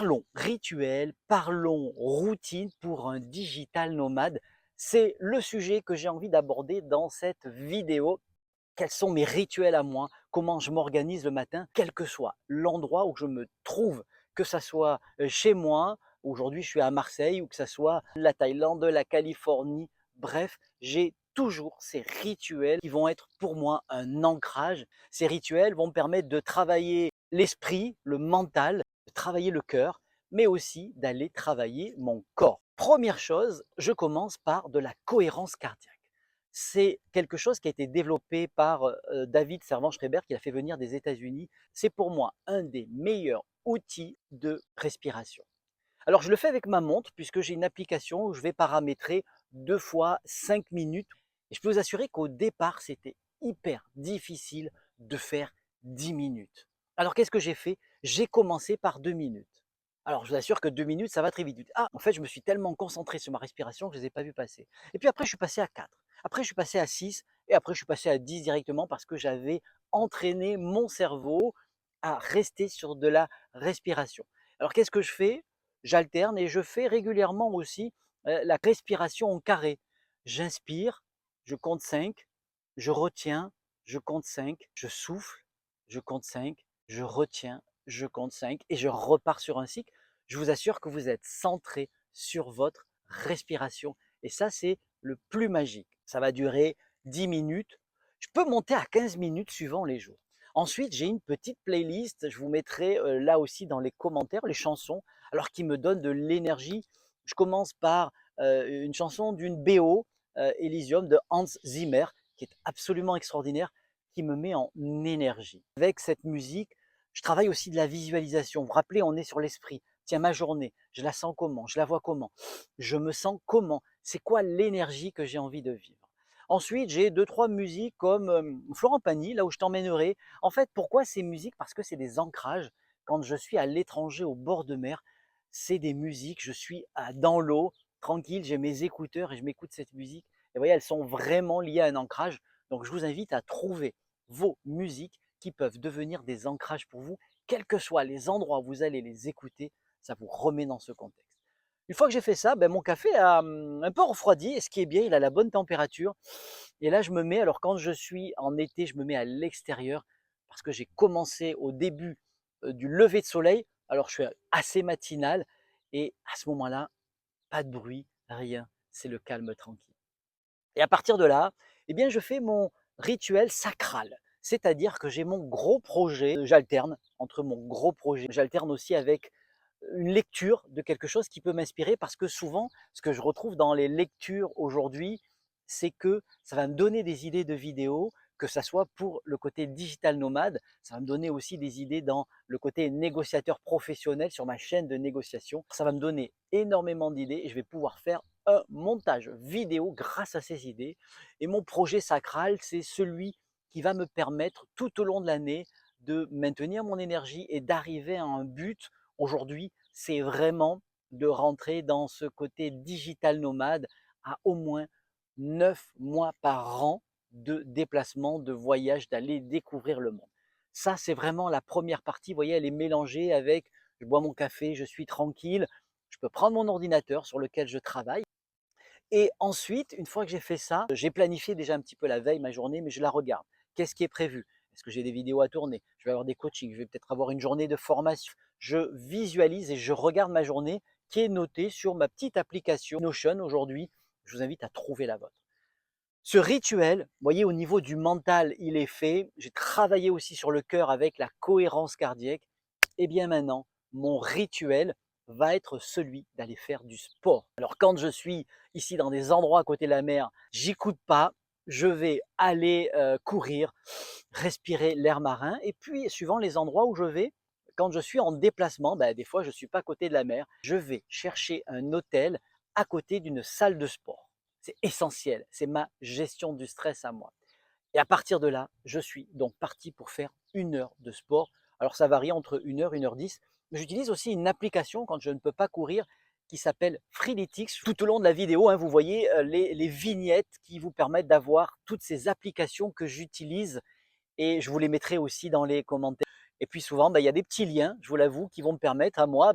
Parlons rituel, parlons routine pour un digital nomade. C'est le sujet que j'ai envie d'aborder dans cette vidéo. Quels sont mes rituels à moi? Comment je m'organise le matin, quel que soit l'endroit où je me trouve, que ça soit chez moi, aujourd'hui je suis à Marseille, ou que ça soit la Thaïlande, la Californie. Bref, j'ai toujours ces rituels qui vont être pour moi un ancrage. Ces rituels vont me permettre de travailler l'esprit, le mental, de travailler le cœur, mais aussi d'aller travailler mon corps. Première chose, je commence par de la cohérence cardiaque. C'est quelque chose qui a été développé par David Servan-Schreiber, qui l'a fait venir des États-Unis. C'est pour moi un des meilleurs outils de respiration. Alors je le fais avec ma montre puisque j'ai une application où je vais paramétrer 2 fois 5 minutes. Et je peux vous assurer qu'au départ, c'était hyper difficile de faire 10 minutes. Alors qu'est-ce que j'ai fait? J'ai commencé par 2 minutes. Alors je vous assure que 2 minutes, ça va très vite. Ah, en fait, je me suis tellement concentré sur ma respiration que je ne les ai pas vus passer. Et puis après, je suis passé à 4. Après, je suis passé à 6. Et après, je suis passé à 10 directement parce que j'avais entraîné mon cerveau à rester sur de la respiration. Alors qu'est-ce que je fais? J'alterne et je fais régulièrement aussi la respiration en carré. J'inspire, je compte 5, je retiens, je compte 5, je souffle, je compte 5, je retiens, je compte 5 et je repars sur un cycle. Je vous assure que vous êtes centré sur votre respiration. Et ça, c'est le plus magique. Ça va durer 10 minutes. Je peux monter à 15 minutes suivant les jours. Ensuite, j'ai une petite playlist. Je vous mettrai là aussi dans les commentaires les chansons alors qui me donnent de l'énergie. Je commence par une chanson d'une BO, Elysium de Hans Zimmer, qui est absolument extraordinaire, qui me met en énergie. Avec cette musique, je travaille aussi de la visualisation. Vous vous rappelez, on est sur l'esprit. Tiens, ma journée, je la sens comment? Je la vois comment? Je me sens comment? C'est quoi l'énergie que j'ai envie de vivre? Ensuite, j'ai deux, trois musiques comme Florent Pagny, là où je t'emmènerai. En fait, pourquoi ces musiques? Parce que c'est des ancrages. Quand je suis à l'étranger, au bord de mer, c'est des musiques, je suis dans l'eau, tranquille, j'ai mes écouteurs et je m'écoute cette musique. Et vous voyez, elles sont vraiment liées à un ancrage. Donc, je vous invite à trouver vos musiques qui peuvent devenir des ancrages pour vous, quels que soient les endroits où vous allez les écouter, ça vous remet dans ce contexte. Une fois que j'ai fait ça, ben, mon café a un peu refroidi et ce qui est bien, il a la bonne température. Et là, je me mets, alors quand je suis en été, je me mets à l'extérieur parce que j'ai commencé au début du lever de soleil. Alors, je suis assez matinal et à ce moment-là, pas de bruit, rien. C'est le calme tranquille. Et à partir de là, eh bien, je fais mon rituel sacral. C'est-à-dire que j'ai mon gros projet, j'alterne entre mon gros projet, j'alterne aussi avec une lecture de quelque chose qui peut m'inspirer parce que souvent, ce que je retrouve dans les lectures aujourd'hui, c'est que ça va me donner des idées de vidéos, que ça soit pour le côté digital nomade, ça va me donner aussi des idées dans le côté négociateur professionnel sur ma chaîne de négociation. Ça va me donner énormément d'idées et je vais pouvoir faire un montage vidéo grâce à ces idées. Et mon projet sacral, c'est celui qui va me permettre tout au long de l'année de maintenir mon énergie et d'arriver à un but. Aujourd'hui, c'est vraiment de rentrer dans ce côté digital nomade à au moins 9 mois par an de déplacement, de voyage, d'aller découvrir le monde. Ça, c'est vraiment la première partie. Vous voyez, elle est mélangée avec je bois mon café, je suis tranquille, je peux prendre mon ordinateur sur lequel je travaille. Et ensuite, une fois que j'ai fait ça, j'ai planifié déjà un petit peu la veille, ma journée, mais je la regarde. Qu'est-ce qui est prévu? Est-ce que j'ai des vidéos à tourner? Je vais avoir des coachings, je vais peut-être avoir une journée de formation. Je visualise et je regarde ma journée qui est notée sur ma petite application Notion aujourd'hui. Je vous invite à trouver la vôtre. Ce rituel, vous voyez, au niveau du mental, il est fait. J'ai travaillé aussi sur le cœur avec la cohérence cardiaque. Et bien maintenant, mon rituel va être celui d'aller faire du sport. Alors quand je suis ici dans des endroits à côté de la mer, j'écoute pas, je vais aller courir, respirer l'air marin. Et puis, suivant les endroits où je vais, quand je suis en déplacement, ben, des fois je ne suis pas à côté de la mer, je vais chercher un hôtel à côté d'une salle de sport. C'est essentiel, c'est ma gestion du stress à moi. Et à partir de là, je suis donc parti pour faire 1 heure de sport. Alors ça varie entre 1 heure, 1 h 10. Mais j'utilise aussi une application quand je ne peux pas courir qui s'appelle Freeletics. Tout au long de la vidéo, hein, vous voyez les vignettes qui vous permettent d'avoir toutes ces applications que j'utilise et je vous les mettrai aussi dans les commentaires. Et puis souvent, il y a des petits liens, je vous l'avoue, qui vont me permettre à moi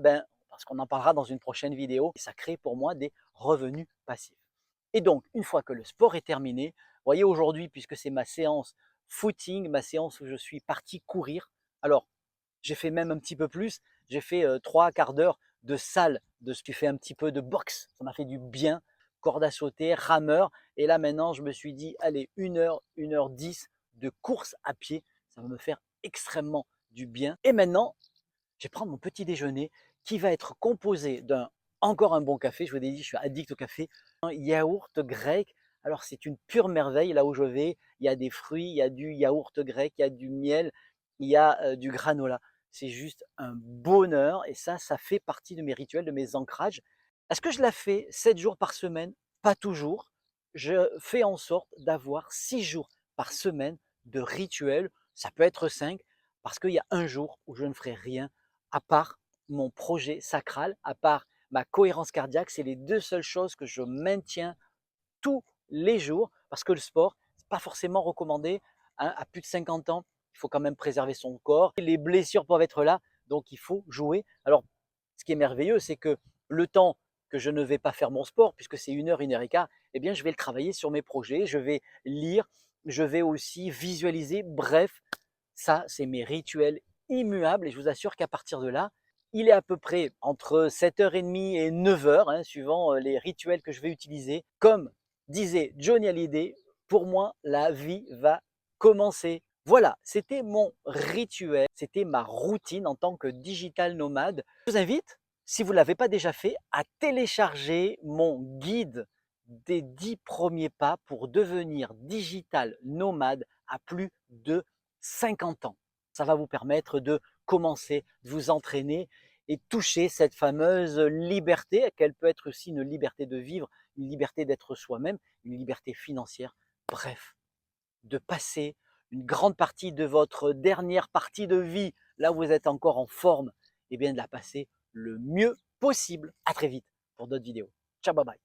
parce qu'on en parlera dans une prochaine vidéo. Et ça crée pour moi des revenus passifs. Et donc, une fois que le sport est terminé, vous voyez aujourd'hui, puisque c'est ma séance footing, ma séance où je suis parti courir, alors j'ai fait même un petit peu plus, j'ai fait 3 quarts d'heure de salle, de ce qui fait un petit peu de boxe, ça m'a fait du bien, corde à sauter, rameur, et là maintenant je me suis dit, allez, 1 heure, 1 h 10 de course à pied, ça va me faire extrêmement du bien. Et maintenant, je vais prendre mon petit déjeuner qui va être composé d'un encore un bon café. Je vous ai dit, je suis addict au café. Un yaourt grec. Alors, c'est une pure merveille. Là où je vais, il y a des fruits, il y a du yaourt grec, il y a du miel, il y a du granola. C'est juste un bonheur. Et ça fait partie de mes rituels, de mes ancrages. Est-ce que je la fais 7 jours par semaine? Pas toujours. Je fais en sorte d'avoir 6 jours par semaine de rituels. Ça peut être 5 parce qu'il y a un jour où je ne ferai rien à part mon projet sacral, à part ma cohérence cardiaque. C'est les 2 seules choses que je maintiens tous les jours parce que le sport, c'est pas forcément recommandé, hein, à plus de 50 ans. Il faut quand même préserver son corps. Les blessures peuvent être là, donc il faut jouer. Alors, ce qui est merveilleux, c'est que le temps que je ne vais pas faire mon sport, puisque c'est 1 heure, 1 h 15, eh bien, je vais le travailler sur mes projets, je vais lire, je vais aussi visualiser. Bref, ça, c'est mes rituels immuables et je vous assure qu'à partir de là, il est à peu près entre 7h30 et 9h, hein, suivant les rituels que je vais utiliser. Comme disait Johnny Hallyday, pour moi, la vie va commencer. Voilà, c'était mon rituel, c'était ma routine en tant que digital nomade. Je vous invite, si vous ne l'avez pas déjà fait, à télécharger mon guide des 10 premiers pas pour devenir digital nomade à plus de 50 ans. Ça va vous permettre de commencer, de vous entraîner et toucher cette fameuse liberté, qu'elle peut être aussi une liberté de vivre, une liberté d'être soi-même, une liberté financière. Bref, de passer une grande partie de votre dernière partie de vie, là où vous êtes encore en forme, et bien de la passer le mieux possible. À très vite pour d'autres vidéos. Ciao, bye bye.